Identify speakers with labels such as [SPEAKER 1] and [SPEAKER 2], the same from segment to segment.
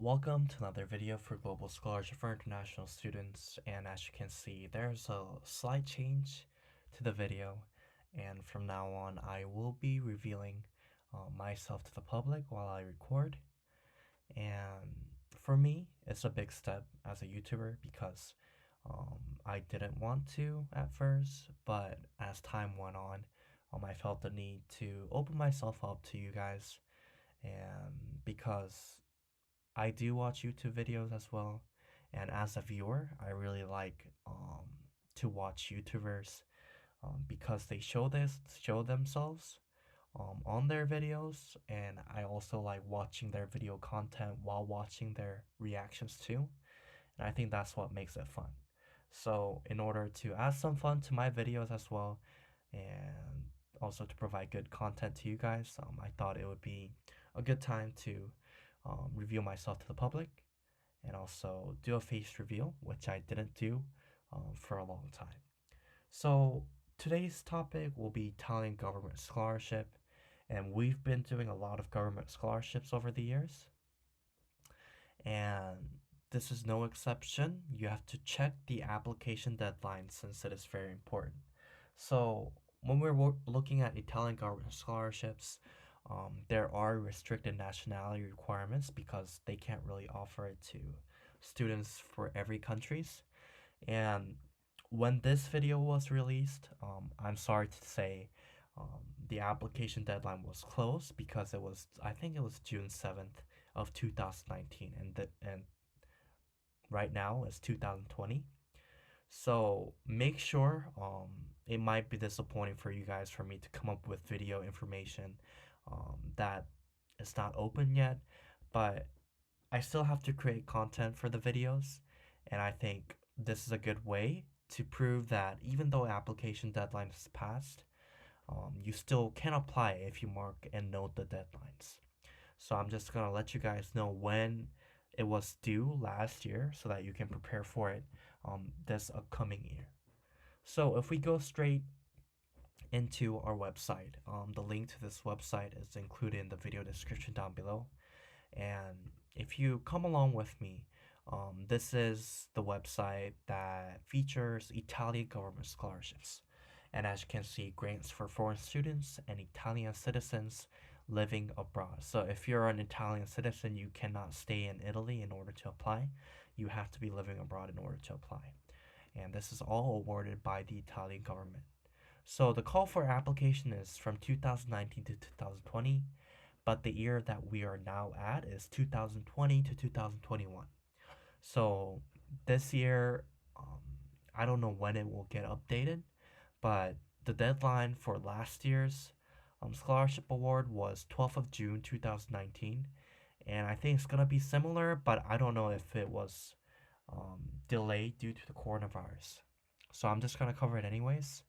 [SPEAKER 1] Welcome to another video for Global Scholarship for International Students, and as you can see there's a slight change to the video, and from now on I will be revealing myself to the public while I record. And for me it's a big step as a YouTuber because I didn't want to at first, but as time went on, I felt the need to open myself up to you guys, and because I do watch YouTube videos as well, and as a viewer, I really like to watch YouTubers because they show themselves on their videos, and I also like watching their video content while watching their reactions too, and I think that's what makes it fun. So in order to add some fun to my videos as well, and also to provide good content to you guys, I thought it would be a good time to reveal myself to the public and also do a face reveal, which I didn't do for a long time. So today's topic will be Italian government scholarship, and we've been doing a lot of government scholarships over the years, and this is no exception. You have to check the application deadline since it is very important. So when we're looking at Italian government scholarships, there are restricted nationality requirements because they can't really offer it to students for every countries. And when this video was released, I'm sorry to say, the application deadline was closed because I think it was June 7th of 2019, and right now it's 2020. So make sure, it might be disappointing for you guys for me to come up with video information that is not open yet, but I still have to create content for the videos, and I think this is a good way to prove that even though application deadline is passed, you still can apply if you mark and note the deadlines. So I'm just gonna let you guys know when it was due last year so that you can prepare for it this upcoming year. So if we go straight into our website, the link to this website is included in the video description down below. And if you come along with me, this is the website that features Italian government scholarships. And as you can see, grants for foreign students and Italian citizens living abroad. So if you're an Italian citizen, you cannot stay in Italy in order to apply. You have to be living abroad in order to apply. And this is all awarded by the Italian government. So the call for application is from 2019 to 2020, but the year that we are now at is 2020 to 2021. So this year, I don't know when it will get updated, but the deadline for last year's scholarship award was 12th of June 2019, and I think it's gonna be similar, but I don't know if it was delayed due to the coronavirus. So I'm just gonna cover it anyways.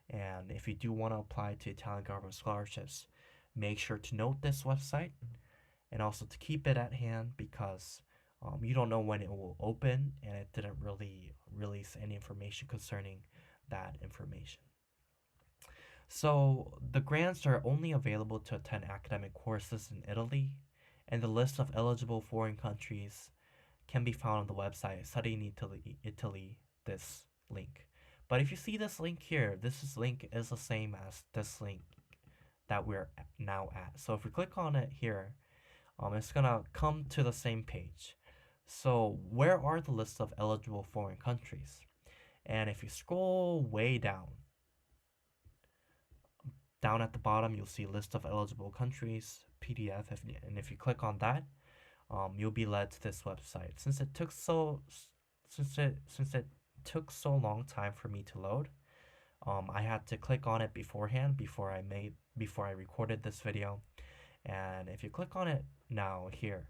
[SPEAKER 1] And if you do want to apply to Italian government scholarships, make sure to note this website and also to keep it at hand because you don't know when it will open, and it didn't really release any information concerning that information. So the grants are only available to attend academic courses in Italy, and the list of eligible foreign countries can be found on the website Studying Italy, this link. But if you see this link here, this link is the same as this link that we're now at. So if we click on it here, it's gonna come to the same page. So where are the lists of eligible foreign countries? And if you scroll way down at the bottom, you'll see list of eligible countries, PDF, and if you click on that, you'll be led to this website. Since it took so long time for me to load, I had to click on it beforehand before I recorded this video. And if you click on it now here,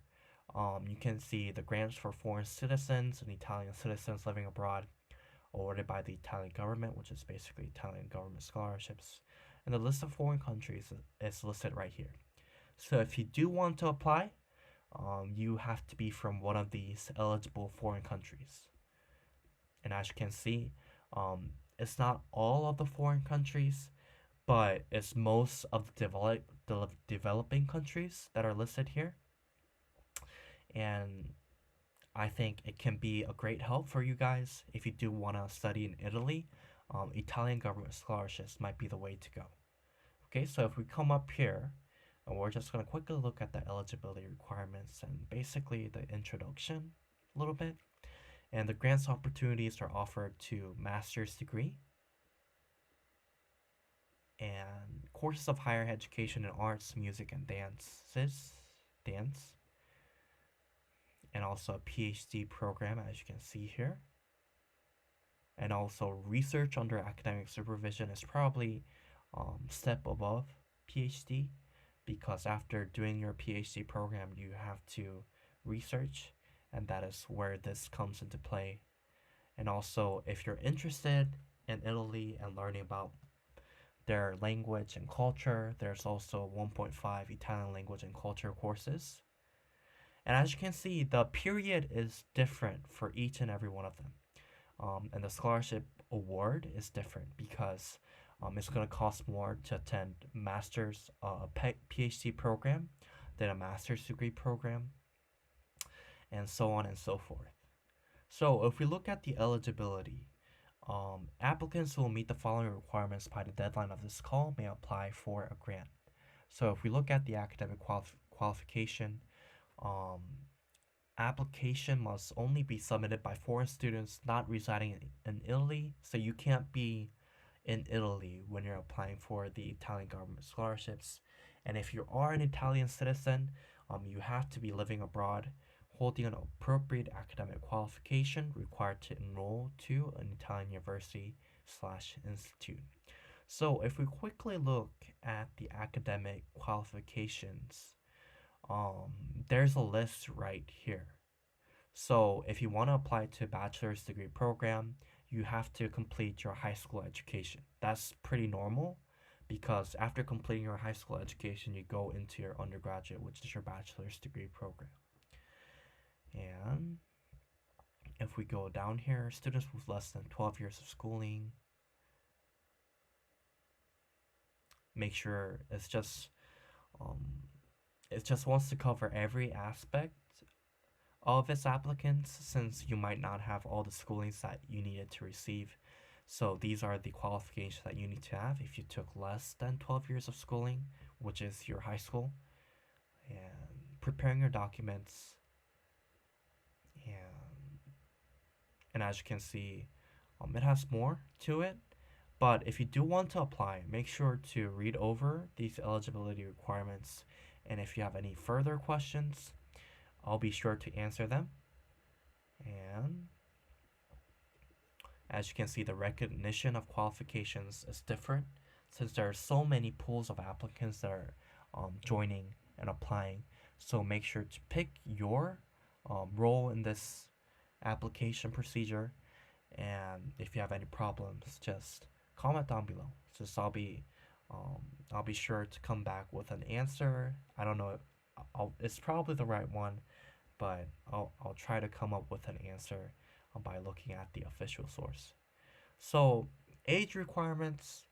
[SPEAKER 1] you can see the grants for foreign citizens and Italian citizens living abroad awarded by the Italian government, which is basically Italian government scholarships. And the list of foreign countries is listed right here. So if you do want to apply, you have to be from one of these eligible foreign countries. And as you can see, it's not all of the foreign countries, but it's most of the developing countries that are listed here. and I think it can be a great help for you guys if you do want to study in Italy. Italian government scholarships might be the way to go. Okay, so if we come up here, and we're just going to quickly look at the eligibility requirements and basically the introduction a little bit. And the grants opportunities are offered to master's degree and courses of higher education in arts, music, and dance, and also a PhD program, as you can see here. And also research under academic supervision is probably step above PhD, because after doing your PhD program, you have to research, and that is where this comes into play. And also, if you're interested in Italy and learning about their language and culture, there's also 1.5 Italian language and culture courses. And as you can see, the period is different for each and every one of them. And the scholarship award is different because it's going to cost more to attend master's PhD program than a master's degree program, and so on and so forth. So if we look at the eligibility, applicants who will meet the following requirements by the deadline of this call may apply for a grant. So if we look at the academic qualification, application must only be submitted by foreign students not residing in Italy. So you can't be in Italy when you're applying for the Italian government scholarships. And if you are an Italian citizen, you have to be living abroad, holding an appropriate academic qualification required to enroll to an Italian university/institute. So if we quickly look at the academic qualifications, there's a list right here. So if you want to apply to a bachelor's degree program, you have to complete your high school education. That's pretty normal because after completing your high school education, you go into your undergraduate, which is your bachelor's degree program. And if we go down here, students with less than 12 years of schooling, make sure it just wants to cover every aspect of its applicants, since you might not have all the schoolings that you needed to receive. So these are the qualifications that you need to have if you took less than 12 years of schooling, which is your high school. And preparing your documents. And as you can see, it has more to it. But if you do want to apply, make sure to read over these eligibility requirements. And if you have any further questions, I'll be sure to answer them. And as you can see, the recognition of qualifications is different since there are so many pools of applicants that are joining and applying. So make sure to pick your role in this application procedure. And if you have any problems, just comment down below. Just I'll be sure to come back with an answer. I don't know, it's probably the right one, but I'll try to come up with an answer by looking at the official source. So age requirements,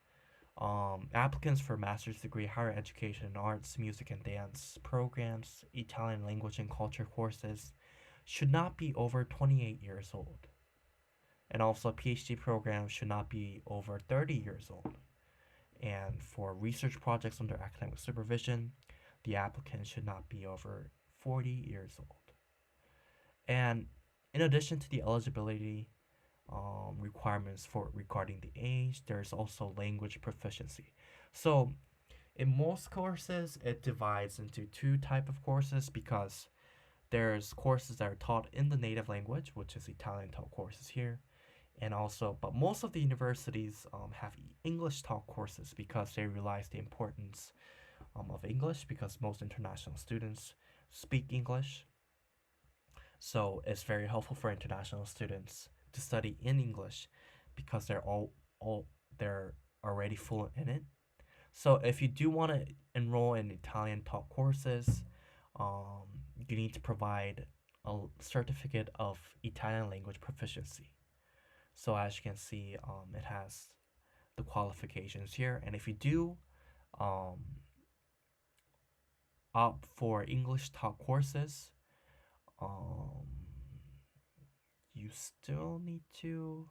[SPEAKER 1] applicants for master's degree, higher education in arts, music, and dance programs, Italian language and culture courses should not be over 28 years old. And also PhD programs should not be over 30 years old. And for research projects under academic supervision, the applicant should not be over 40 years old. And in addition to the eligibility requirements for regarding the age, there's also language proficiency. So in most courses, it divides into two type of courses because there's courses that are taught in the native language, which is Italian taught courses here. And also, but most of the universities have English taught courses because they realize the importance of English, because most international students speak English. So it's very helpful for international students to study in English because they're already fluent in it. So if you do want to enroll in Italian taught courses, you need to provide a certificate of Italian language proficiency. So as you can see, it has the qualifications here. And if you do opt for English taught courses, Um, you still need to.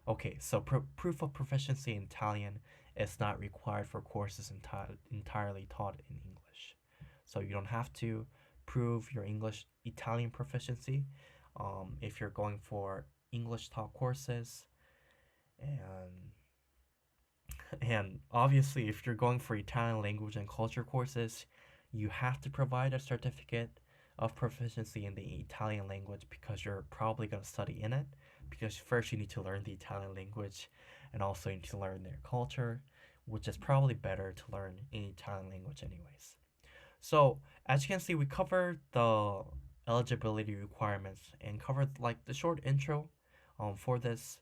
[SPEAKER 1] Okay, so proof of proficiency in Italian is not required for courses entirely taught in English. So you don't have to prove your English Italian proficiency if you're going for English taught courses. And and obviously, if you're going for Italian language and culture courses, you have to provide a certificate of proficiency in the Italian language because you're probably going to study in it. Because first, you need to learn the Italian language and also you need to learn their culture, which is probably better to learn in Italian language, anyways. So, as you can see, we covered the eligibility requirements and covered like the short intro for this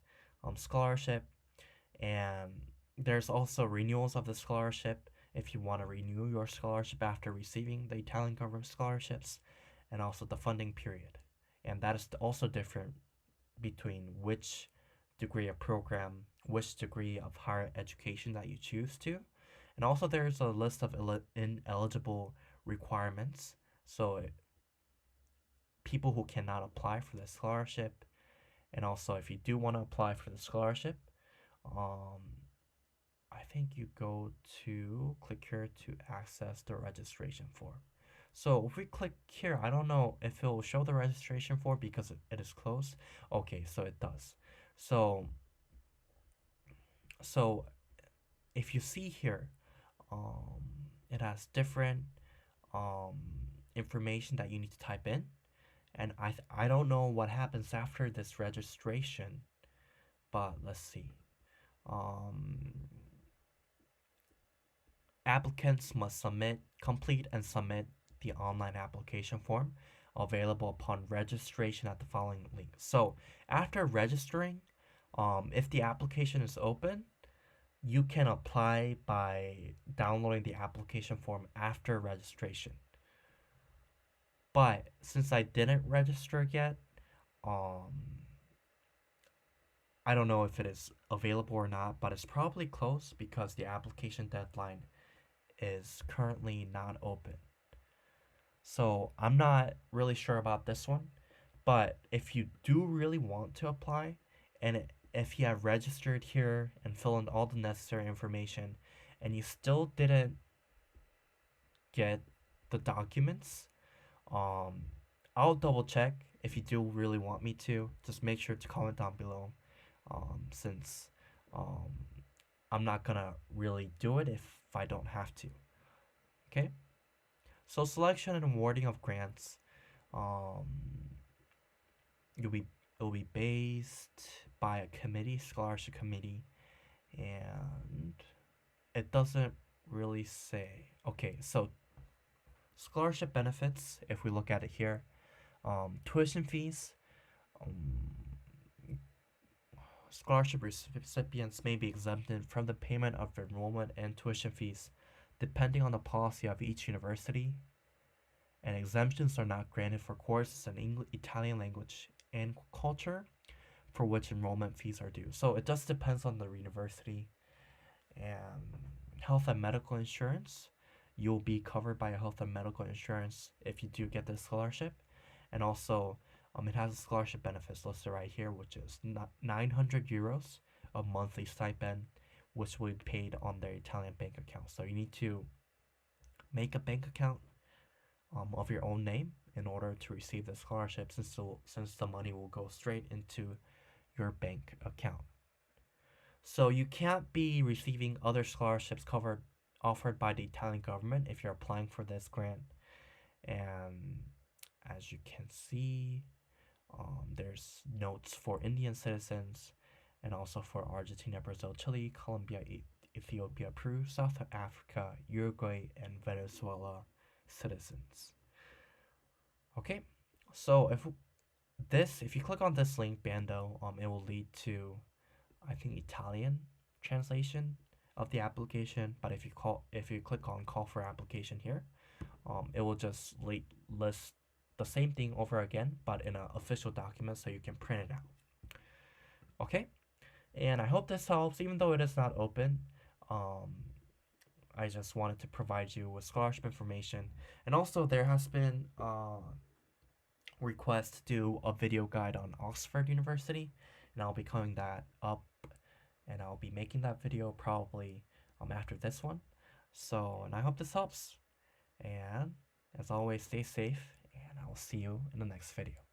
[SPEAKER 1] scholarship, and there's also renewals of the scholarship if you want to renew your scholarship after receiving the Italian government scholarships, and also the funding period. And that is also different between which degree of program, which degree of higher education that you choose to. And also, there's a list of ineligible requirements. So, people who cannot apply for the scholarship, and also if you do want to apply for the scholarship, um, I think you go to click here to access the registration form. So if we click here, I don't know if it will show the registration form because it is closed. Okay, so it does. So so if you see here, it has different um, information that you need to type in, and I don't know what happens after this registration, but let's see. Um, Applicants must complete and submit the online application form available upon registration at the following link. So after registering, if the application is open, you can apply by downloading the application form after registration. But since I didn't register yet, um, I don't know if it is available or not, but it's probably close because the application deadline is currently not open. So I'm not really sure about this one, but if you do really want to apply, and if you have registered here and fill in all the necessary information, and you still didn't get the documents, um, I'll double check if you do really want me to. Just make sure to comment down below, since um, I'm not gonna really do it if I don't have to. Okay. So selection and awarding of grants, um, you'll be it will be based by a committee, scholarship committee, and it doesn't really say. Okay, so scholarship benefits, if we look at it here, tuition fees, scholarship recipients may be exempted from the payment of enrollment and tuition fees depending on the policy of each university, and exemptions are not granted for courses in Italian language and culture for which enrollment fees are due. So it just depends on the university. And health and medical insurance, you'll be covered by a health and medical insurance if you do get this scholarship. And also, it has a scholarship benefits listed right here, which is 900 euros of monthly stipend, which will be paid on their Italian bank account. So you need to make a bank account of your own name in order to receive the scholarship, since the money will go straight into your bank account. So you can't be receiving other scholarships offered by the Italian government if you're applying for this grant. And as you can see, there's notes for Indian citizens and also for Argentina, Brazil, Chile, Colombia, Ethiopia, Peru, South Africa, Uruguay, and Venezuela citizens. Okay, so if you click on this link, Bando, it will lead to, I think, Italian translation of the application. But if you click on call for application here, it will just list the same thing over again, but in an official document so you can print it out. Okay, and I hope this helps, even though it is not open. I just wanted to provide you with scholarship information, and also there has been request to do a video guide on Oxford University, and I'll be coming that up, and I'll be making that video probably after this one. So, and I hope this helps. And as always, stay safe, and I will see you in the next video.